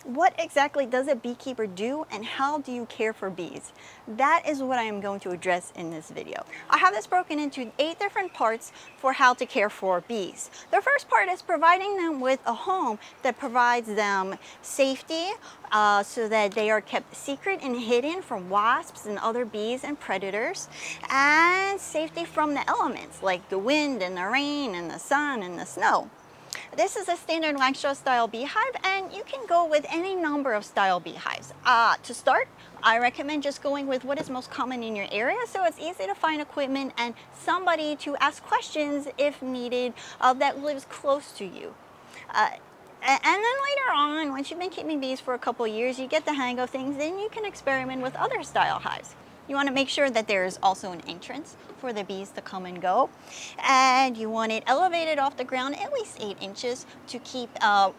What exactly does a beekeeper do and how do you care for bees? That is what I am going to address in this video. I have this broken into 8 different parts for how to care for bees. The first part is providing them with a home that provides them safety so that they are kept secret and hidden from wasps and other bees and predators, and safety from the elements like the wind and the rain and the sun and the snow. This is a standard Langstroth style beehive, and you can go with any number of style beehives. To start, I recommend just going with what is most common in your area, so it's easy to find equipment and somebody to ask questions if needed that lives close to you. And then later on, once you've been keeping bees for a couple years, you get the hang of things, then you can experiment with other style hives. You want to make sure that there's also an entrance for the bees to come and go. And you want it elevated off the ground at least 8 inches to keep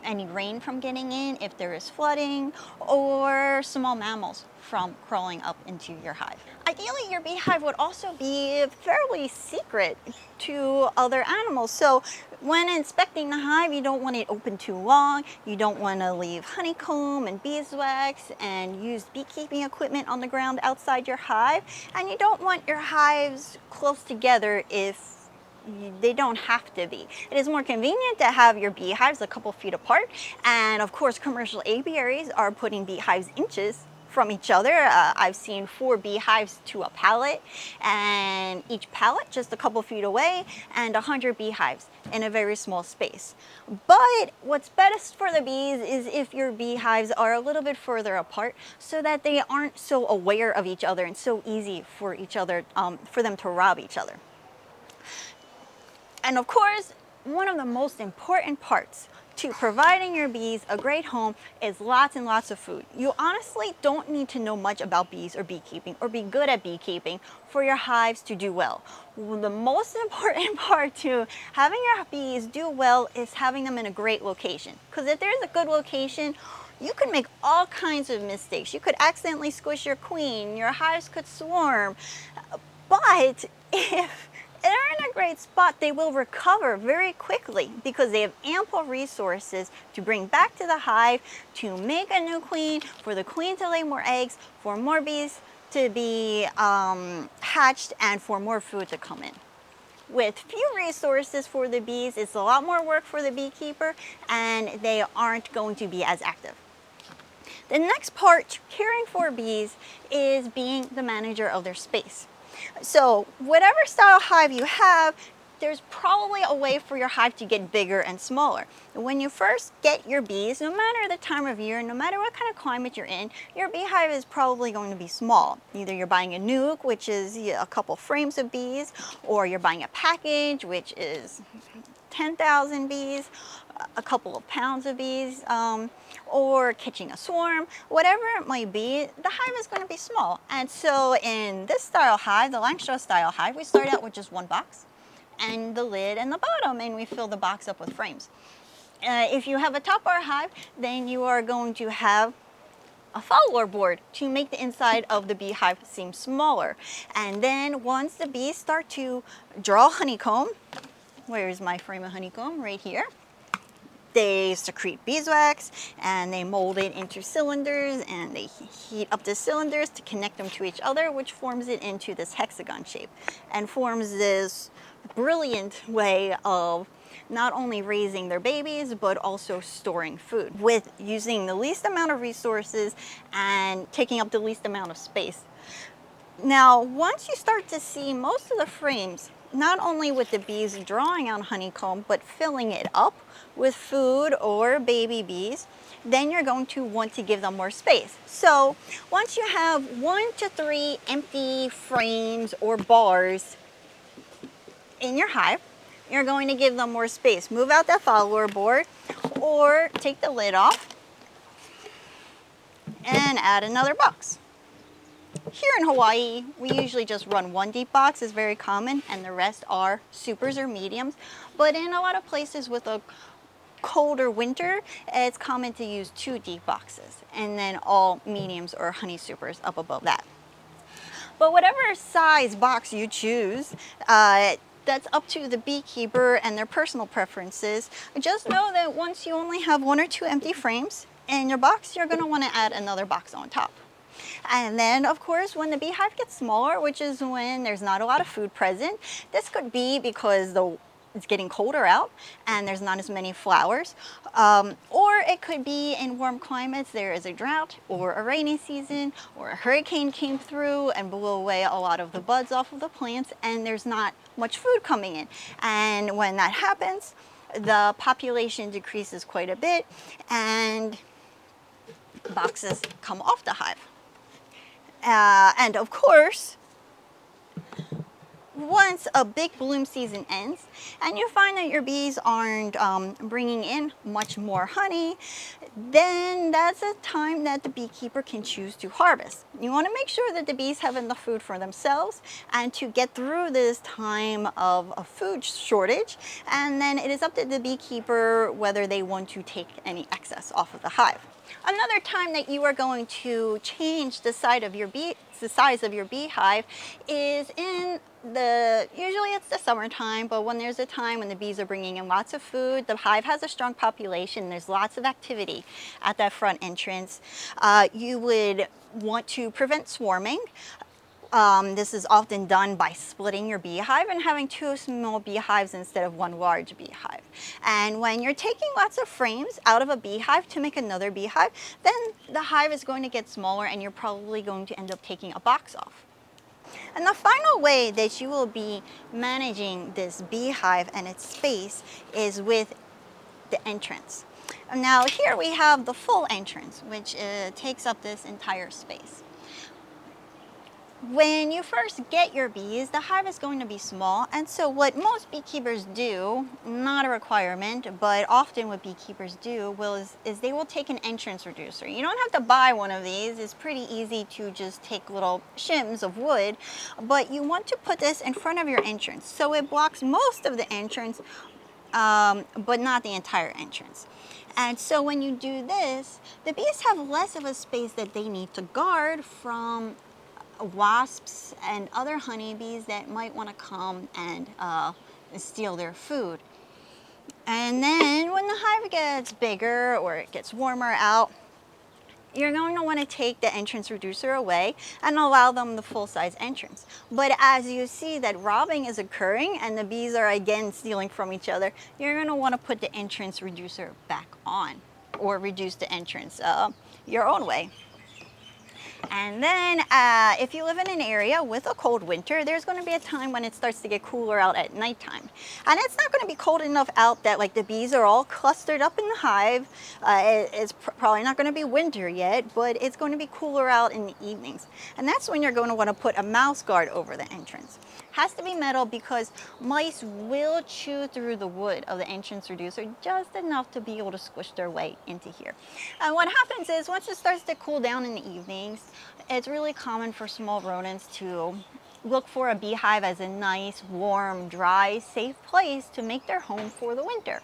any rain from getting in if there is flooding or small mammals from crawling up into your hive. Ideally, your beehive would also be fairly secret to other animals. So when inspecting the hive, you don't want it open too long. You don't want to leave honeycomb and beeswax and used beekeeping equipment on the ground outside your hive. And you don't want your hives close together if they don't have to be. It is more convenient to have your beehives a couple feet apart. And of course, commercial apiaries are putting beehives inches from each other. I've seen 4 beehives to a pallet, and each pallet just a couple feet away, and 100 beehives in a very small space. But what's best for the bees is if your beehives are a little bit further apart so that they aren't so aware of each other and so easy for each other, for them to rob each other. And of course, one of the most important parts to providing your bees a great home is lots and lots of food. You honestly don't need to know much about bees or beekeeping or be good at beekeeping for your hives to do well. The most important part to having your bees do well is having them in a great location. Because if there's a good location, you could make all kinds of mistakes. You could accidentally squish your queen, your hives could swarm. But if they're in a great spot, they will recover very quickly because they have ample resources to bring back to the hive, to make a new queen, for the queen to lay more eggs, for more bees to be hatched, and for more food to come in. With few resources for the bees, it's a lot more work for the beekeeper, and they aren't going to be as active. The next part, caring for bees, is being the manager of their space. So whatever style hive you have, there's probably a way for your hive to get bigger and smaller. When you first get your bees, no matter the time of year, no matter what kind of climate you're in, your beehive is probably going to be small. Either you're buying a nuke, which is a couple frames of bees, or you're buying a package, which is 10,000 bees, a couple of pounds of bees, or catching a swarm. Whatever it might be, the hive is going to be small. And so in this style hive, the Langstroth style hive, we start out with just 1 box and the lid and the bottom, and we fill the box up with frames. If you have a top bar hive, then you are going to have a follower board to make the inside of the beehive seem smaller. And then once the bees start to draw honeycomb, where's my frame of honeycomb? Right here. They secrete beeswax and they mold it into cylinders, and they heat up the cylinders to connect them to each other, which forms it into this hexagon shape and forms this brilliant way of not only raising their babies but also storing food with using the least amount of resources and taking up the least amount of space. Now, once you start to see most of the frames, not only with the bees drawing on honeycomb, but filling it up with food or baby bees, then you're going to want to give them more space. So once you have 1 to 3 empty frames or bars in your hive, you're going to give them more space. Move out that follower board or take the lid off and add another box. Here in Hawaii, we usually just run 1 deep box, is very common, and the rest are supers or mediums. But in a lot of places with a colder winter, it's common to use 2 deep boxes, and then all mediums or honey supers up above that. But whatever size box you choose, that's up to the beekeeper and their personal preferences. Just know that once you only have 1 or 2 empty frames in your box, you're going to want to add another box on top. And then, of course, when the beehive gets smaller, which is when there's not a lot of food present, this could be because it's getting colder out and there's not as many flowers. Or it could be in warm climates, there is a drought or a rainy season or a hurricane came through and blew away a lot of the buds off of the plants and there's not much food coming in. And when that happens, the population decreases quite a bit and boxes come off the hive. And of course, once a big bloom season ends and you find that your bees aren't bringing in much more honey, then that's a time that the beekeeper can choose to harvest. You want to make sure that the bees have enough food for themselves and to get through this time of a food shortage, and then it is up to the beekeeper whether they want to take any excess off of the hive. Another time that you are going to change the size of your beehive is in usually it's the summertime, but when there's a time when the bees are bringing in lots of food, the hive has a strong population, there's lots of activity at that front entrance. You would want to prevent swarming. This is often done by splitting your beehive and having 2 small beehives instead of 1 large beehive. And when you're taking lots of frames out of a beehive to make another beehive, then the hive is going to get smaller and you're probably going to end up taking a box off. And the final way that you will be managing this beehive and its space is with the entrance. Now here we have the full entrance, which takes up this entire space. When you first get your bees, the hive is going to be small, and so what most beekeepers do, not a requirement, but often what beekeepers do is they will take an entrance reducer. You don't have to buy one of these. It's pretty easy to just take little shims of wood, but you want to put this in front of your entrance so it blocks most of the entrance, but not the entire entrance. And so when you do this, the bees have less of a space that they need to guard from wasps and other honeybees that might want to come and steal their food. And then when the hive gets bigger or it gets warmer out, you're going to want to take the entrance reducer away and allow them the full-size entrance. But as you see that robbing is occurring and the bees are again stealing from each other, you're going to want to put the entrance reducer back on or reduce the entrance your own way. And then if you live in an area with a cold winter, there's going to be a time when it starts to get cooler out at nighttime. And it's not going to be cold enough out that like the bees are all clustered up in the hive. It's probably not going to be winter yet, but it's going to be cooler out in the evenings. And that's when you're going to want to put a mouse guard over the entrance. Has to be metal because mice will chew through the wood of the entrance reducer just enough to be able to squish their way into here. And what happens is once it starts to cool down in the evenings, it's really common for small rodents to look for a beehive as a nice, warm, dry, safe place to make their home for the winter.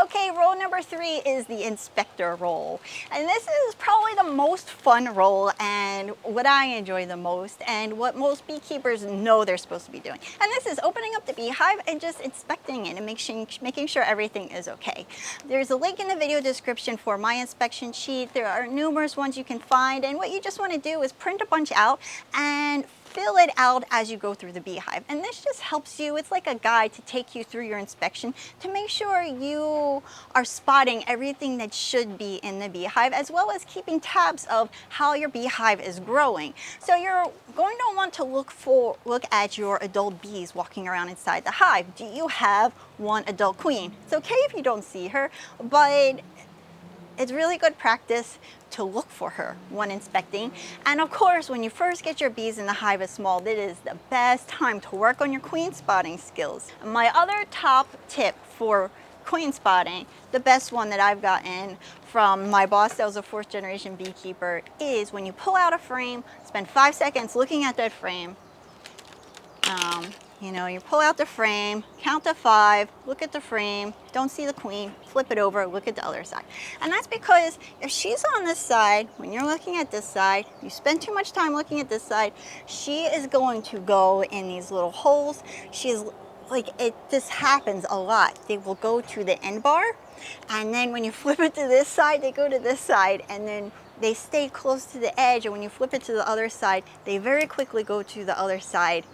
Okay, role number 3 is the inspector role. And this is probably the most fun role and what I enjoy the most and what most beekeepers know they're supposed to be doing. And this is opening up the beehive and just inspecting it and making sure everything is okay. There's a link in the video description for my inspection sheet. There are numerous ones you can find, and what you just want to do is print a bunch out and fill it out as you go through the beehive. And this just helps you, it's like a guide to take you through your inspection to make sure you are spotting everything that should be in the beehive, as well as keeping tabs of how your beehive is growing. So you're going to want to look at your adult bees walking around inside the hive. Do you have one adult queen? It's okay if you don't see her, but it's really good practice to look for her when inspecting. And of course, when you first get your bees in the hive as small, it is the best time to work on your queen spotting skills. My other top tip for queen spotting, the best one that I've gotten from my boss that was a 4th generation beekeeper, is when you pull out a frame, spend 5 seconds looking at that frame. You pull out the frame, count to 5, look at the frame, don't see the queen, flip it over, look at the other side. And that's because if she's on this side, when you're looking at this side, you spend too much time looking at this side, she is going to go in these little holes. This happens a lot. They will go to the end bar And then when you flip it to this side, they go to this side, and then they stay close to the edge, and when you flip it to the other side, they very quickly go to the other side.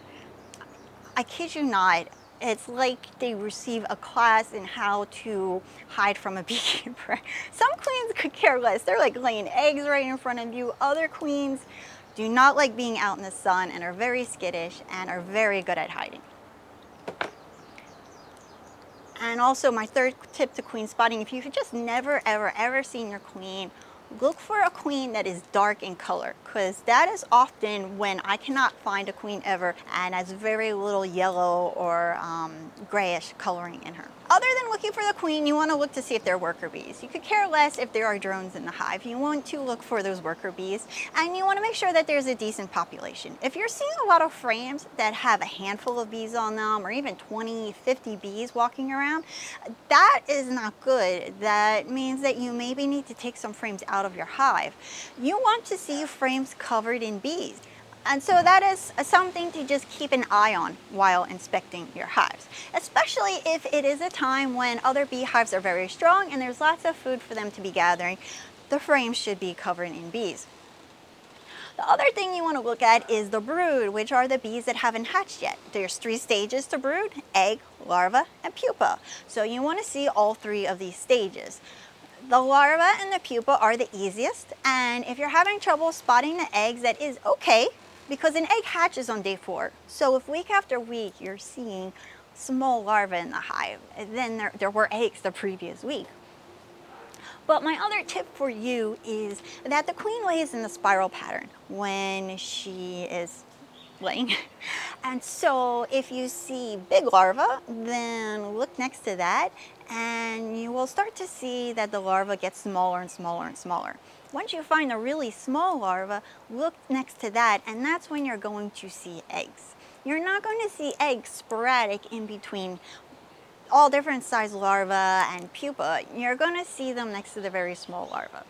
I kid you not, it's like they receive a class in how to hide from a beekeeper. Some queens could care less. They're like laying eggs right in front of you. Other queens do not like being out in the sun and are very skittish and are very good at hiding. And also my third tip to queen spotting, if you've just never ever seen your queen, look for a queen that is dark in color, because that is often when I cannot find a queen ever and has very little yellow or grayish coloring in her. Other than looking for the queen, you want to look to see if they're worker bees. You could care less if there are drones in the hive. You want to look for those worker bees, and you want to make sure that there's a decent population. If you're seeing a lot of frames that have a handful of bees on them, or even 20, 50 bees walking around, that is not good. That means that you maybe need to take some frames out of your hive. You want to see frames covered in bees. And so that is something to just keep an eye on while inspecting your hives, especially if it is a time when other beehives are very strong and there's lots of food for them to be gathering. The frames should be covered in bees. The other thing you want to look at is the brood, which are the bees that haven't hatched yet. There's 3 stages to brood: egg, larva, and pupa. So you want to see all 3 of these stages. The larva and the pupa are the easiest, and if you're having trouble spotting the eggs, that is okay, because an egg hatches on day 4. So if week after week you're seeing small larvae in the hive, then there were eggs the previous week. But my other tip for you is that the queen lays in the spiral pattern when she is laying. And so if you see big larva, then look next to that, and you will start to see that the larva gets smaller and smaller and smaller. Once you find a really small larva, look next to that, and that's when you're going to see eggs. You're not going to see eggs sporadic in between all different size larvae and pupa. You're going to see them next to the very small larva.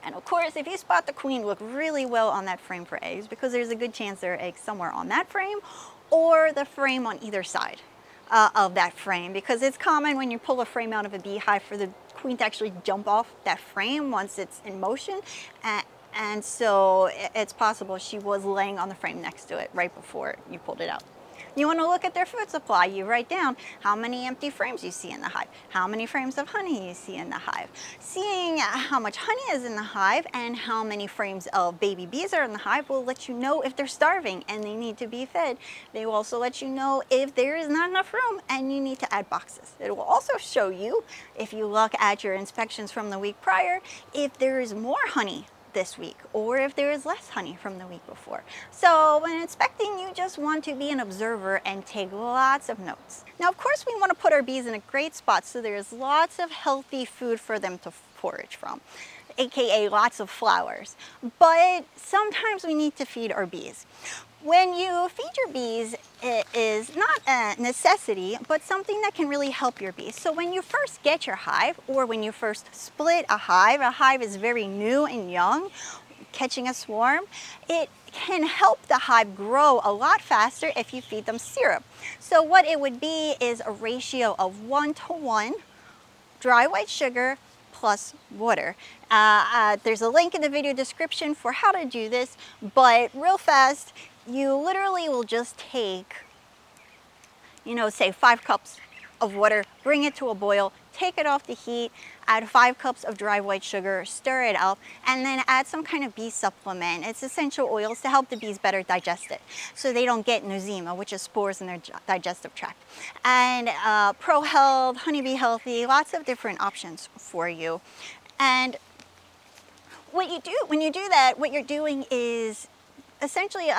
And of course, if you spot the queen, look really well on that frame for eggs, because there's a good chance there are eggs somewhere on that frame or the frame on either side of that frame, because it's common when you pull a frame out of a beehive for the queen to actually jump off that frame once it's in motion. And so it's possible she was laying on the frame next to it right before you pulled it out. You want to look at their food supply. You write down how many empty frames you see in the hive, how many frames of honey you see in the hive. Seeing how much honey is in the hive and how many frames of baby bees are in the hive will let you know if they're starving and they need to be fed. They will also let you know if there is not enough room and you need to add boxes. It will also show you, if you look at your inspections from the week prior, if there is more honey this week, or if there is less honey from the week before. So when inspecting, you just want to be an observer and take lots of notes. Now, of course, we want to put our bees in a great spot so there's lots of healthy food for them to forage from, aka lots of flowers. But sometimes we need to feed our bees. When you feed your bees, it is not a necessity, but something that can really help your bees. So when you first get your hive, or when you first split a hive is very new and young, catching a swarm, it can help the hive grow a lot faster if you feed them syrup. So what it would be is a ratio of 1:1 dry white sugar plus water. There's a link in the video description for how to do this, but real fast, you literally will just take, say 5 cups of water, bring it to a boil, take it off the heat, add 5 cups of dry white sugar, stir it up, and then add some kind of bee supplement. It's essential oils to help the bees better digest it, so they don't get nosema, which is spores in their digestive tract. And Pro Health, Honeybee Healthy, lots of different options for you. And what you do when you do that, what you're doing is essentially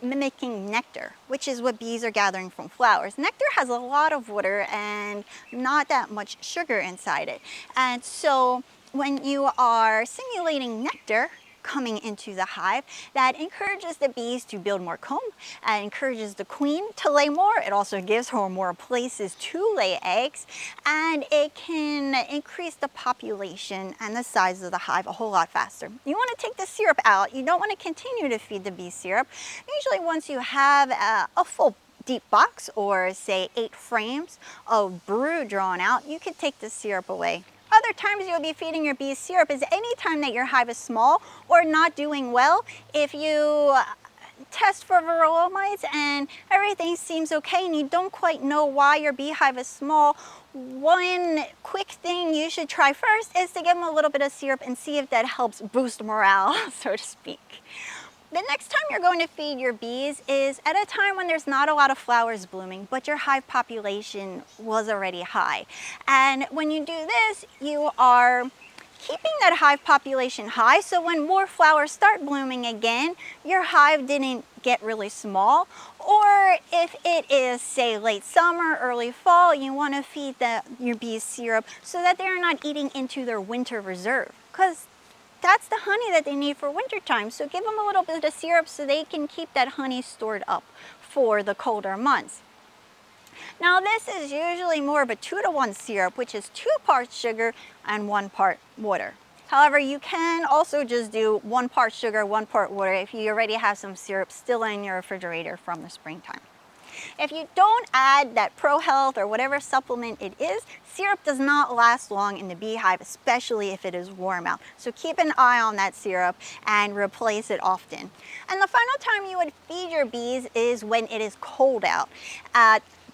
mimicking nectar, which is what bees are gathering from flowers. Nectar has a lot of water and not that much sugar inside it. And so when you are simulating nectar coming into the hive, that encourages the bees to build more comb, and encourages the queen to lay more. It also gives her more places to lay eggs, and it can increase the population and the size of the hive a whole lot faster. You want to take the syrup out. You don't want to continue to feed the bees syrup. Usually once you have a full deep box or say 8 frames of brew drawn out, you could take the syrup away. Other times you'll be feeding your bees syrup is any time that your hive is small or not doing well. If you test for varroa mites and everything seems okay and you don't quite know why your beehive is small, one quick thing you should try first is to give them a little bit of syrup and see if that helps boost morale, so to speak. The next time you're going to feed your bees is at a time when there's not a lot of flowers blooming, but your hive population was already high. And when you do this, you are keeping that hive population high, so when more flowers start blooming again, your hive didn't get really small. Or if it is, say, late summer, early fall, you want to feed your bees syrup so that they're not eating into their winter reserve, because that's the honey that they need for wintertime. So give them a little bit of syrup so they can keep that honey stored up for the colder months. Now this is usually more of a 2-to-1 syrup, which is 2 parts sugar and 1 part water. However, you can also just do 1 part sugar, 1 part water if you already have some syrup still in your refrigerator from the springtime. If you don't add that Pro Health or whatever supplement it is, syrup does not last long in the beehive, especially if it is warm out. So keep an eye on that syrup and replace it often. And the final time you would feed your bees is when it is cold out.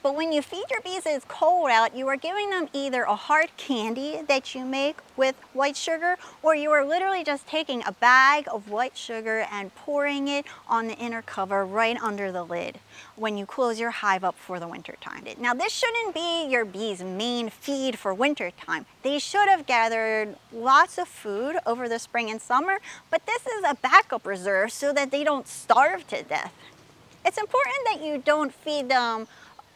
But when you feed your bees it's cold out, you are giving them either a hard candy that you make with white sugar, or you are literally just taking a bag of white sugar and pouring it on the inner cover right under the lid when you close your hive up for the winter time. Now this shouldn't be your bees' main feed for winter time. They should have gathered lots of food over the spring and summer, but this is a backup reserve so that they don't starve to death. It's important that you don't feed them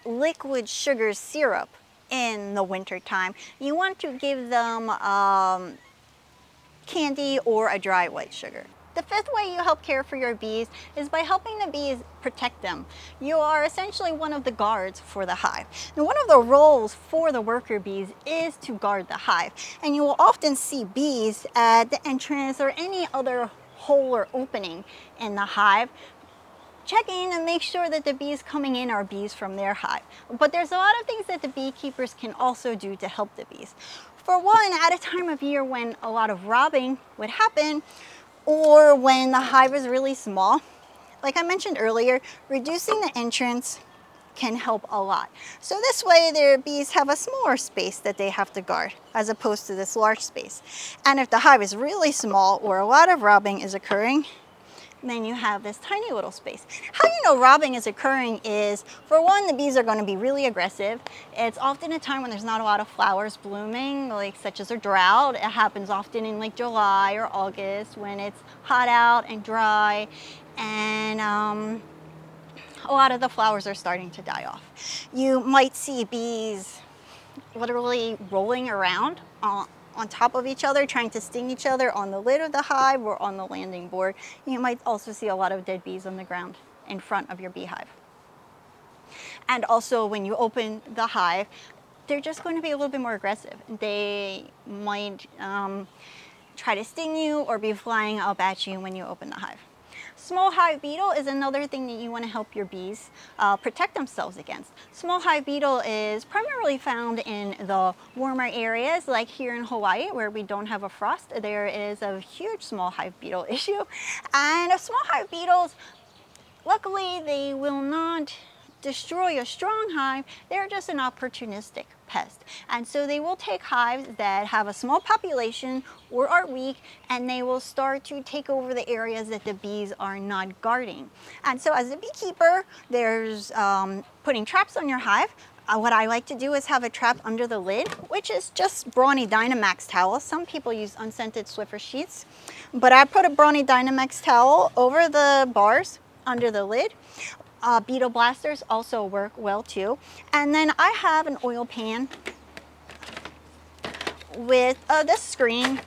liquid sugar syrup in the winter time. You want to give them candy or a dry white sugar. The 5th way you help care for your bees is by helping the bees protect them. You are essentially one of the guards for the hive. Now, one of the roles for the worker bees is to guard the hive, and you will often see bees at the entrance or any other hole or opening in the hive checking and make sure that the bees coming in are bees from their hive. But there's a lot of things that the beekeepers can also do to help the bees. For one, at a time of year when a lot of robbing would happen, or when the hive is really small, like I mentioned earlier, reducing the entrance can help a lot. So this way their bees have a smaller space that they have to guard as opposed to this large space. And if the hive is really small or a lot of robbing is occurring, then you have this tiny little space. How you know robbing is occurring is, for one, the bees are going to be really aggressive. It's often a time when there's not a lot of flowers blooming, like such as a drought. It happens often in like July or August when it's hot out and dry, and a lot of the flowers are starting to die off. You might see bees literally rolling around on top of each other, trying to sting each other on the lid of the hive or on the landing board. You might also see a lot of dead bees on the ground in front of your beehive. And also when you open the hive, they're just going to be a little bit more aggressive. They might try to sting you or be flying up at you when you open the hive. Small hive beetle is another thing that you want to help your bees protect themselves against. Small hive beetle is primarily found in the warmer areas, like here in Hawaii where we don't have a frost. There is a huge small hive beetle issue. And small hive beetles, luckily they will not destroy a strong hive. They're just an opportunistic pest. And so they will take hives that have a small population or are weak, and they will start to take over the areas that the bees are not guarding. And so as a beekeeper, there's putting traps on your hive. What I like to do is have a trap under the lid, which is just Brawny Dynamax towel. Some people use unscented Swiffer sheets, but I put a Brawny Dynamax towel over the bars under the lid. Beetle blasters also work well too. And then I have an oil pan with this screen.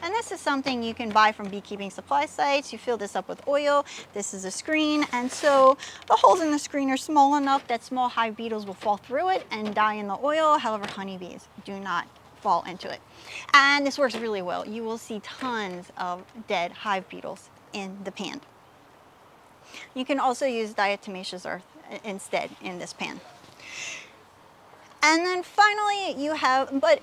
And this is something you can buy from beekeeping supply sites. You fill this up with oil. This is a screen. And so the holes in the screen are small enough that small hive beetles will fall through it and die in the oil. However, honeybees do not fall into it. And this works really well. You will see tons of dead hive beetles in the pan. You can also use diatomaceous earth instead in this pan. And then finally you have, but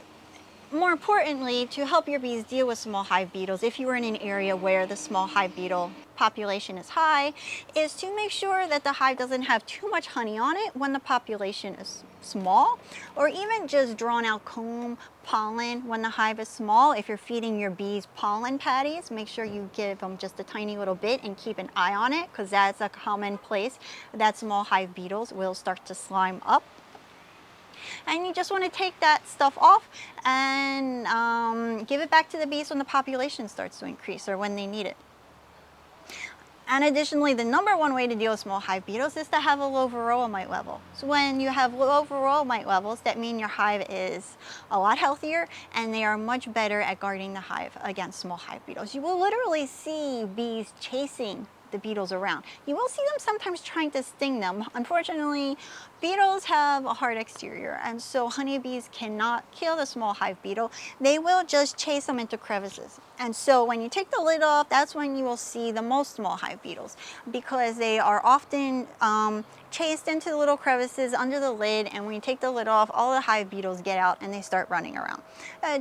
more importantly, to help your bees deal with small hive beetles, if you are in an area where the small hive beetle population is high, is to make sure that the hive doesn't have too much honey on it when the population is small, or even just drawn out comb pollen when the hive is small. If you're feeding your bees pollen patties, make sure you give them just a tiny little bit and keep an eye on it, because that's a common place that small hive beetles will start to slime up. And you just want to take that stuff off and give it back to the bees when the population starts to increase or when they need it. And additionally, the #1 way to deal with small hive beetles is to have a low varroa mite level. So when you have low varroa mite levels, that means your hive is a lot healthier and they are much better at guarding the hive against small hive beetles. You will literally see bees chasing the beetles around. You will see them sometimes trying to sting them. Unfortunately, beetles have a hard exterior, and so honeybees cannot kill the small hive beetle. They will just chase them into crevices. And so when you take the lid off, that's when you will see the most small hive beetles, because they are often chased into the little crevices under the lid, and when you take the lid off, all the hive beetles get out and they start running around.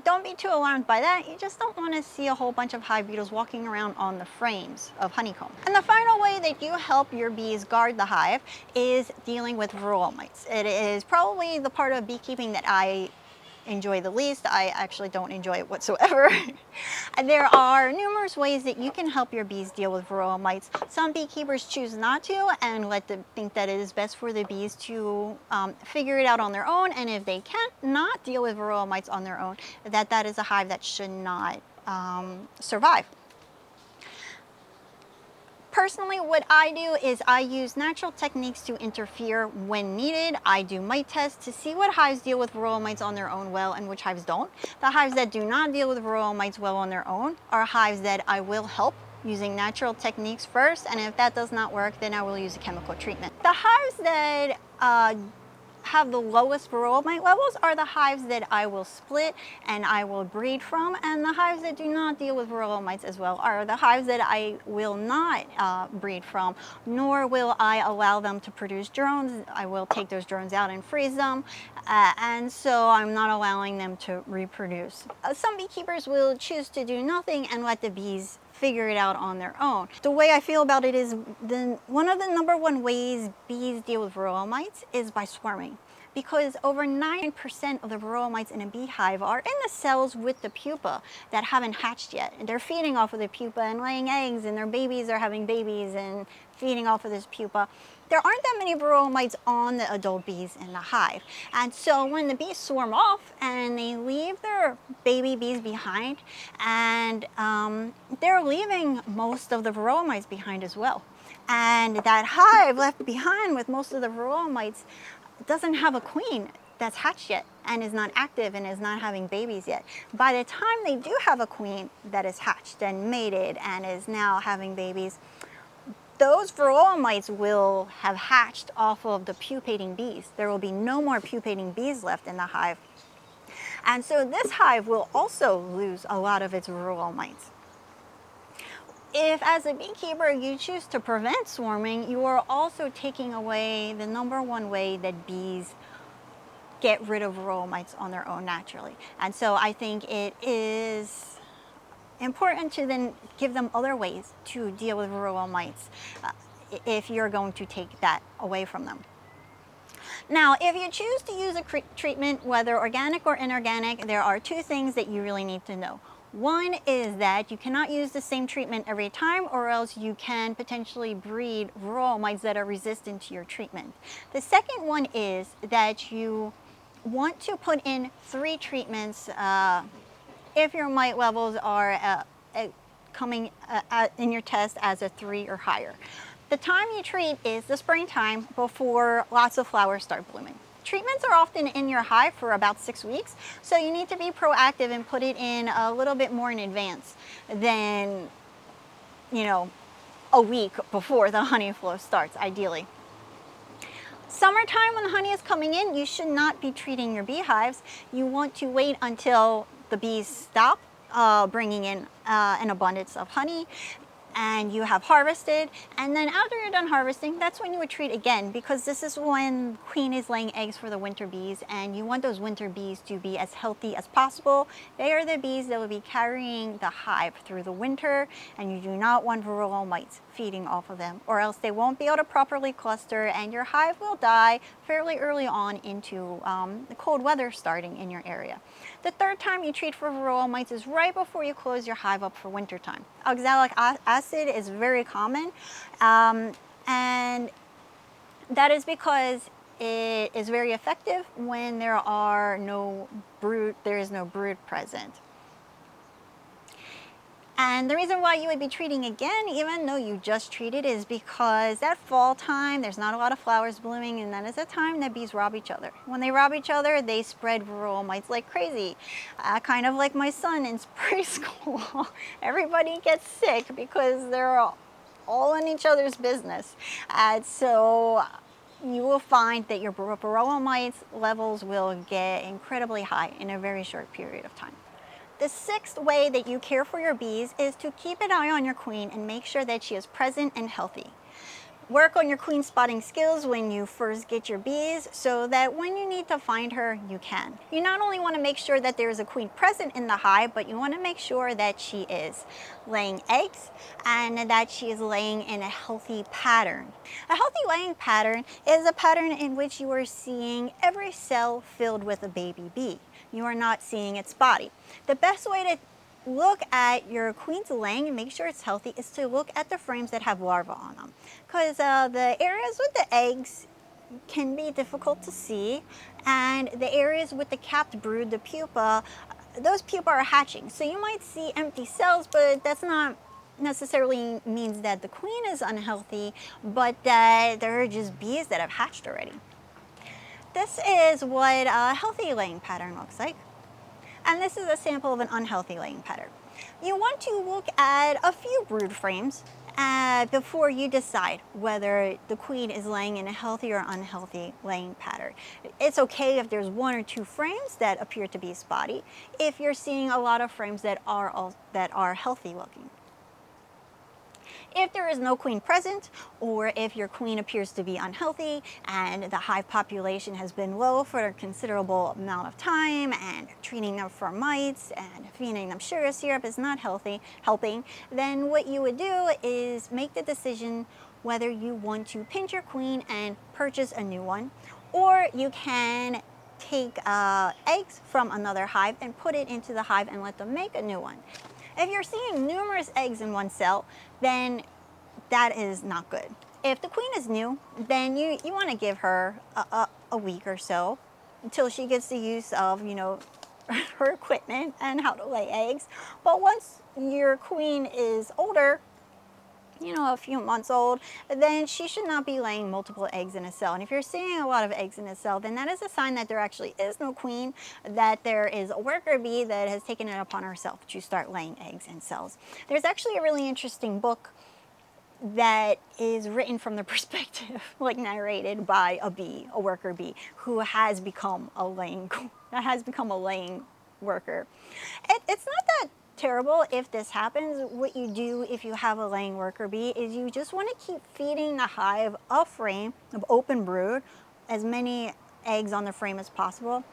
Don't be too alarmed by that. You just don't want to see a whole bunch of hive beetles walking around on the frames of honeycomb. And the final way that you help your bees guard the hive is dealing with varroa mites. It is probably the part of beekeeping that I enjoy the least. I actually don't enjoy it whatsoever. There are numerous ways that you can help your bees deal with varroa mites. Some beekeepers choose not to and let them think that it is best for the bees to figure it out on their own, and if they can't not deal with varroa mites on their own, that is a hive that should not survive. Personally, what I do is I use natural techniques to interfere when needed. I do mite tests to see what hives deal with varroa mites on their own well and which hives don't. The hives that do not deal with varroa mites well on their own are hives that I will help using natural techniques first, and if that does not work, then I will use a chemical treatment. The hives that have the lowest varroa mite levels are the hives that I will split and I will breed from, and the hives that do not deal with varroa mites as well are the hives that I will not breed from, nor will I allow them to produce drones. I will take those drones out and freeze them, and so I'm not allowing them to reproduce. Some beekeepers will choose to do nothing and let the bees figure it out on their own. The way I feel about it is one of the #1 ways bees deal with varroa mites is by swarming, because over 9% of the varroa mites in a beehive are in the cells with the pupa that haven't hatched yet, and they're feeding off of the pupa and laying eggs, and their babies are having babies and feeding off of this pupa. There aren't that many varroa mites on the adult bees in the hive, and so when the bees swarm off and they leave their baby bees behind, and they're leaving most of the varroa mites behind as well. And that hive left behind with most of the varroa mites doesn't have a queen that's hatched yet and is not active and is not having babies yet. By the time they do have a queen that is hatched and mated and is now having babies, those varroa mites will have hatched off of the pupating bees. There will be no more pupating bees left in the hive. And so this hive will also lose a lot of its varroa mites. If, as a beekeeper, you choose to prevent swarming, you are also taking away the #1 way that bees get rid of varroa mites on their own naturally. And so I think it is important to then give them other ways to deal with varroa mites if you're going to take that away from them. Now, if you choose to use a treatment, whether organic or inorganic, there are 2 things that you really need to know. One is that you cannot use the same treatment every time, or else you can potentially breed varroa mites that are resistant to your treatment. The second one is that you want to put in 3 treatments if your mite levels are coming in your test as a 3 or higher. The time you treat is the springtime before lots of flowers start blooming. Treatments are often in your hive for about 6 weeks, so you need to be proactive and put it in a little bit more in advance than, a week before the honey flow starts, ideally. Summertime, when the honey is coming in, you should not be treating your beehives. You want to wait until the bees stop bringing in an abundance of honey, and you have harvested, and then after you're done harvesting, that's when you would treat again, because this is when queen is laying eggs for the winter bees, and you want those winter bees to be as healthy as possible. They are the bees that will be carrying the hive through the winter, and you do not want varroa mites feeding off of them, or else they won't be able to properly cluster, and your hive will die fairly early on into the cold weather starting in your area. The third time you treat for varroa mites is right before you close your hive up for winter time. Oxalic acid is very common, and that is because it is very effective when there is no brood present. And the reason why you would be treating again, even though you just treated, is because that fall time, there's not a lot of flowers blooming, and that is the time that bees rob each other. When they rob each other, they spread varroa mites like crazy. Kind of like my son in preschool. Everybody gets sick because they're all in each other's business. And so you will find that your varroa mites levels will get incredibly high in a very short period of time. The sixth way that you care for your bees is to keep an eye on your queen and make sure that she is present and healthy. Work on your queen spotting skills when you first get your bees so that when you need to find her, you can. You not only want to make sure that there is a queen present in the hive, but you want to make sure that she is laying eggs and that she is laying in a healthy pattern. A healthy laying pattern is a pattern in which you are seeing every cell filled with a baby bee. You are not seeing its body. The best way to look at your queen's laying and make sure it's healthy is to look at the frames that have larvae on them, because the areas with the eggs can be difficult to see, and the areas with the capped brood, the pupa, those pupa are hatching. So you might see empty cells, but that's not necessarily means that the queen is unhealthy, but that there are just bees that have hatched already. This is what a healthy laying pattern looks like. And this is a sample of an unhealthy laying pattern. You want to look at a few brood frames before you decide whether the queen is laying in a healthy or unhealthy laying pattern. It's okay if there's one or two frames that appear to be spotty, if you're seeing a lot of frames that are healthy looking. If there is no queen present, or if your queen appears to be unhealthy and the hive population has been low for a considerable amount of time, and treating them for mites and feeding them sugar syrup is not helping, then what you would do is make the decision whether you want to pinch your queen and purchase a new one, or you can take eggs from another hive and put it into the hive and let them make a new one. If you're seeing numerous eggs in one cell, then that is not good. If the queen is new, then you want to give her a week or so until she gets the use of, her equipment and how to lay eggs. But once your queen is older, a few months old, then she should not be laying multiple eggs in a cell. And if you're seeing a lot of eggs in a cell, then that is a sign that there actually is no queen, that there is a worker bee that has taken it upon herself to start laying eggs in cells. There's actually a really interesting book that is written from the perspective, narrated by a worker bee who has become a laying worker. It's not that terrible if this happens. What you do if you have a laying worker bee is you just want to keep feeding the hive a frame of open brood, as many eggs on the frame as possible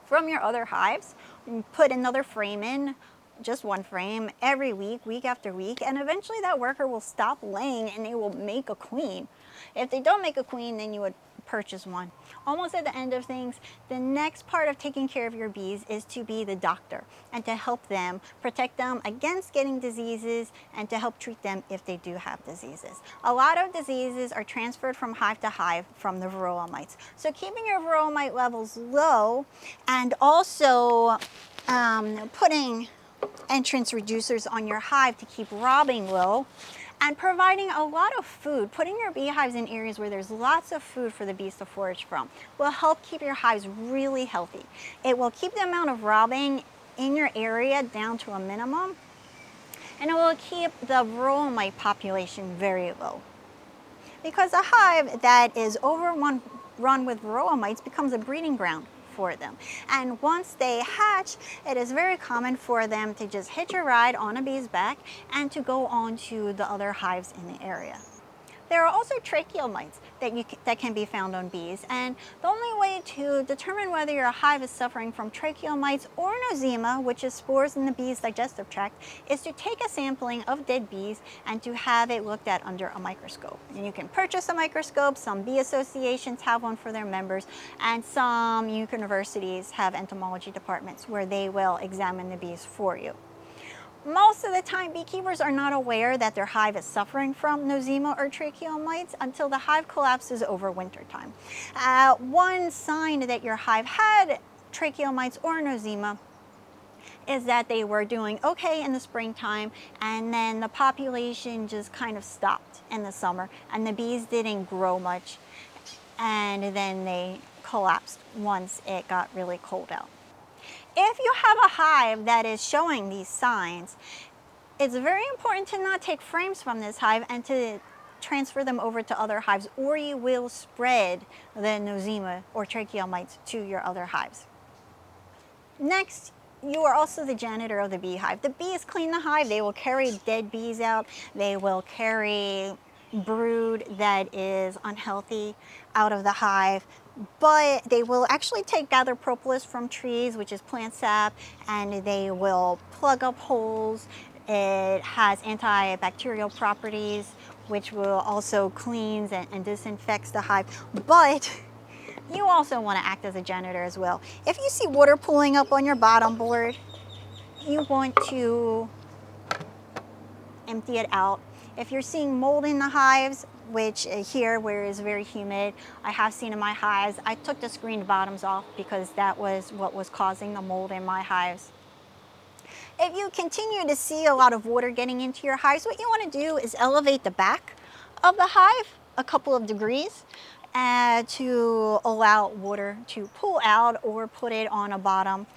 from your other hives, and put another frame in, just one frame every week after week, and eventually that worker will stop laying and they will make a queen. If they don't make a queen, then you would purchase one. Almost at the end of things, the next part of taking care of your bees is to be the doctor and to help them, protect them against getting diseases, and to help treat them if they do have diseases. A lot of diseases are transferred from hive to hive from the varroa mites. So keeping your varroa mite levels low, and also putting entrance reducers on your hive to keep robbing low, and providing a lot of food, putting your beehives in areas where there's lots of food for the bees to forage from, will help keep your hives really healthy. It will keep the amount of robbing in your area down to a minimum, and it will keep the varroa mite population very low. Because a hive that is overrun with varroa mites becomes a breeding ground for them. And once they hatch, it is very common for them to just hitch a ride on a bee's back and to go on to the other hives in the area. There are also tracheomites that can be found on bees, and the only way to determine whether your hive is suffering from tracheomites or nosema, which is spores in the bee's digestive tract, is to take a sampling of dead bees and to have it looked at under a microscope. And you can purchase a microscope. Some bee associations have one for their members, and some universities have entomology departments where they will examine the bees for you. Most of the time, beekeepers are not aware that their hive is suffering from nosema or tracheomites until the hive collapses over wintertime. One sign that your hive had tracheomites or nosema is that they were doing okay in the springtime, and then the population just kind of stopped in the summer, and the bees didn't grow much, and then they collapsed once it got really cold out. If you have a hive that is showing these signs, it's very important to not take frames from this hive and to transfer them over to other hives, or you will spread the nosema or tracheomites to your other hives. Next, you are also the janitor of the beehive. The bees clean the hive. They will carry dead bees out. They will carry brood that is unhealthy out of the hive. But they will actually gather propolis from trees, which is plant sap, and they will plug up holes. It has antibacterial properties, which will also cleans and disinfects the hive. But you also want to act as a janitor as well. If you see water pooling up on your bottom board, you want to empty it out. If you're seeing mold in the hives, which here where it's very humid, I have seen in my hives, I took the screened bottoms off because that was what was causing the mold in my hives. If you continue to see a lot of water getting into your hives, what you want to do is elevate the back of the hive a couple of degrees to allow water to pool out, or put it on a bottom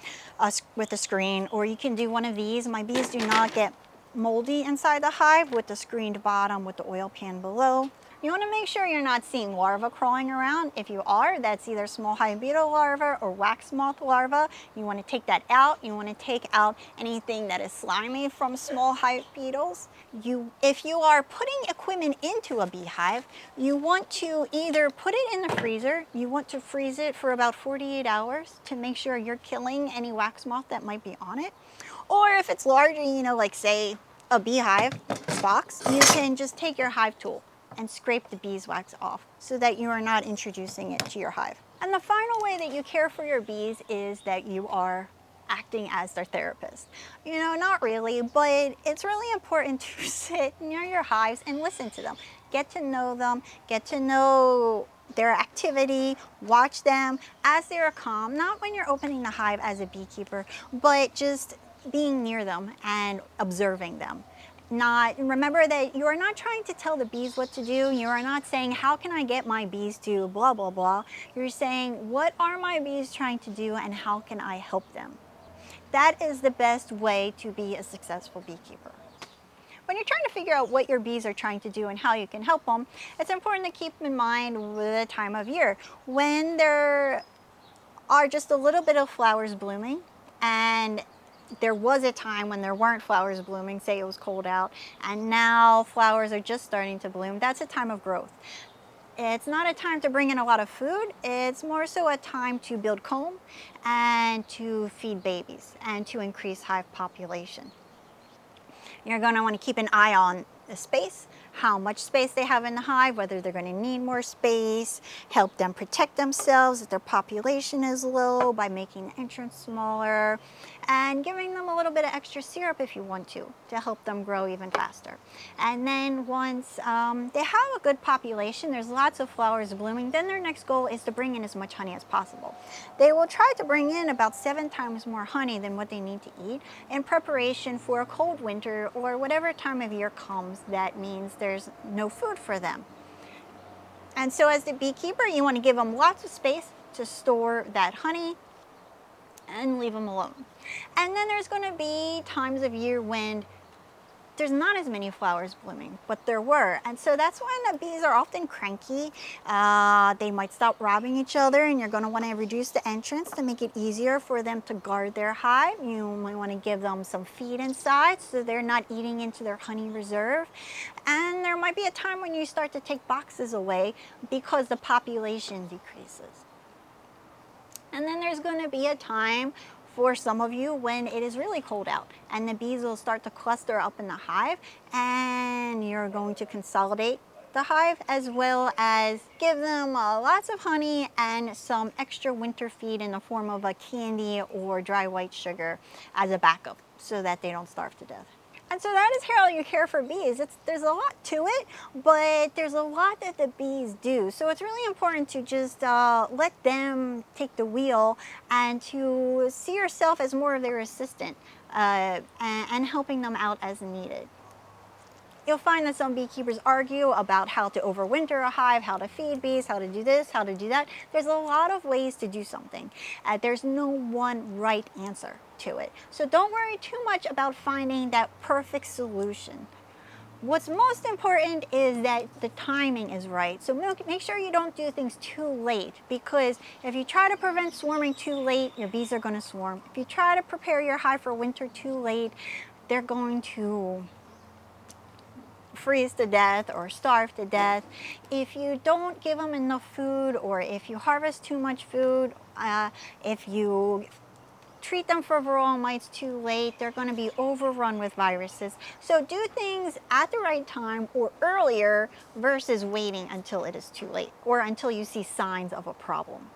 with a screen, or you can do one of these. My bees do not get moldy inside the hive with the screened bottom with the oil pan below. You want to make sure you're not seeing larvae crawling around. If you are, that's either small hive beetle larva or wax moth larva. You want to take that out. You want to take out anything that is slimy from small hive beetles. If you are putting equipment into a beehive, you want to either put it in the freezer. You want to freeze it for about 48 hours to make sure you're killing any wax moth that might be on it. Or if it's larger, like say a beehive box, you can just take your hive tool and scrape the beeswax off so that you are not introducing it to your hive. And the final way that you care for your bees is that you are acting as their therapist. Not really, but it's really important to sit near your hives and listen to them. Get to know them, get to know their activity, watch them as they're calm, not when you're opening the hive as a beekeeper, but just being near them and observing them. Remember that you are not trying to tell the bees what to do. You are not saying, how can I get my bees to blah, blah, blah. You're saying, what are my bees trying to do and how can I help them? That is the best way to be a successful beekeeper. When you're trying to figure out what your bees are trying to do and how you can help them, it's important to keep in mind the time of year. When there are just a little bit of flowers blooming, and there was a time when there weren't flowers blooming, say it was cold out, and now flowers are just starting to bloom, that's a time of growth. It's not a time to bring in a lot of food. It's more so a time to build comb and to feed babies and to increase hive population. You're going to want to keep an eye on the space, how much space they have in the hive, whether they're going to need more space, help them protect themselves if their population is low by making the entrance smaller, and giving them a little bit of extra syrup if you want to help them grow even faster. And then once they have a good population, there's lots of flowers blooming, then their next goal is to bring in as much honey as possible. They will try to bring in about 7 times more honey than what they need to eat in preparation for a cold winter or whatever time of year comes that means there's no food for them. And so as the beekeeper, you want to give them lots of space to store that honey and leave them alone. And then there's going to be times of year when there's not as many flowers blooming, but there were. And so that's when the bees are often cranky. They might stop robbing each other, and you're going to want to reduce the entrance to make it easier for them to guard their hive. You might want to give them some feed inside so they're not eating into their honey reserve. And there might be a time when you start to take boxes away because the population decreases. And then there's going to be a time for some of you when it is really cold out and the bees will start to cluster up in the hive, and you're going to consolidate the hive as well as give them lots of honey and some extra winter feed in the form of a candy or dry white sugar as a backup so that they don't starve to death. And so that is how you care for bees. There's a lot to it, but there's a lot that the bees do. So it's really important to just let them take the wheel and to see yourself as more of their assistant and helping them out as needed. You'll find that some beekeepers argue about how to overwinter a hive, how to feed bees, how to do this, how to do that. There's a lot of ways to do something. There's no one right answer to it. So don't worry too much about finding that perfect solution. What's most important is that the timing is right. So make sure you don't do things too late, because if you try to prevent swarming too late, your bees are going to swarm. If you try to prepare your hive for winter too late, they're going to freeze to death or starve to death. If you don't give them enough food, or if you harvest too much food, if you treat them for varroa mites too late, they're going to be overrun with viruses. So do things at the right time or earlier versus waiting until it is too late or until you see signs of a problem.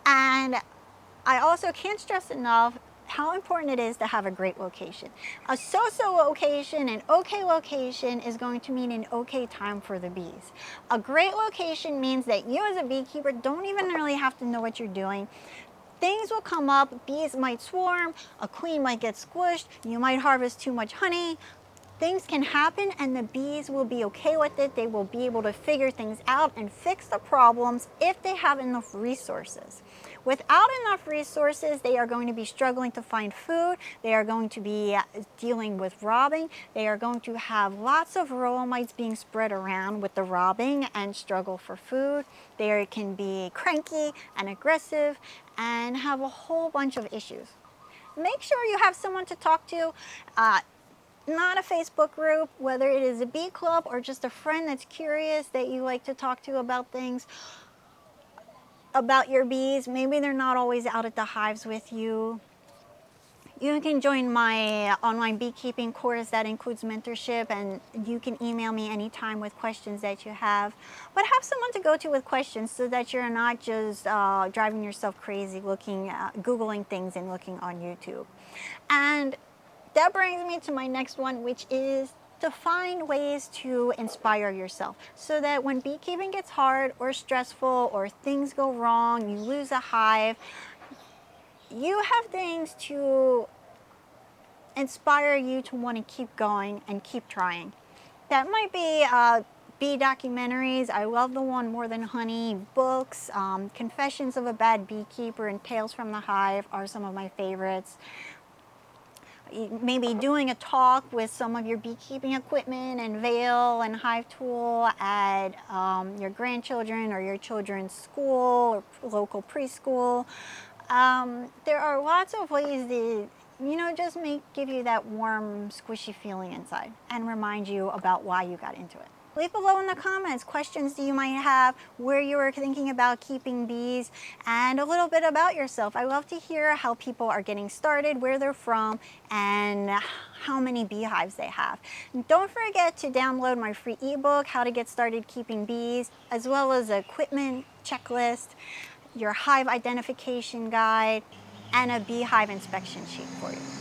And I also can't stress enough how important it is to have a great location. A so-so location, an okay location, is going to mean an okay time for the bees. A great location means that you as a beekeeper don't even really have to know what you're doing. Things will come up, bees might swarm, a queen might get squished, you might harvest too much honey. Things can happen and the bees will be okay with it. They will be able to figure things out and fix the problems if they have enough resources. Without enough resources, they are going to be struggling to find food. They are going to be dealing with robbing. They are going to have lots of varroa mites being spread around with the robbing and struggle for food. They can be cranky and aggressive and have a whole bunch of issues. Make sure you have someone to talk to. Not a Facebook group, whether it is a bee club or just a friend that's curious that you like to talk to about things about your bees. Maybe they're not always out at the hives with you. You can join my online beekeeping course that includes mentorship, and you can email me anytime with questions that you have. But have someone to go to with questions so that you're not just driving yourself crazy looking, Googling things and looking on YouTube. And that brings me to my next one, which is to find ways to inspire yourself so that when beekeeping gets hard or stressful or things go wrong, you lose a hive, you have things to inspire you to want to keep going and keep trying. That might be bee documentaries. I love the one More Than Honey, books, Confessions of a Bad Beekeeper and Tales from the Hive are some of my favorites. Maybe doing a talk with some of your beekeeping equipment and veil and hive tool at your grandchildren or your children's school or local preschool. There are lots of ways that, just give you that warm, squishy feeling inside and remind you about why you got into it. Leave below in the comments questions that you might have, where you are thinking about keeping bees, and a little bit about yourself. I love to hear how people are getting started, where they're from, and how many beehives they have. And don't forget to download my free ebook, How to Get Started Keeping Bees, as well as an equipment checklist, your hive identification guide, and a beehive inspection sheet for you.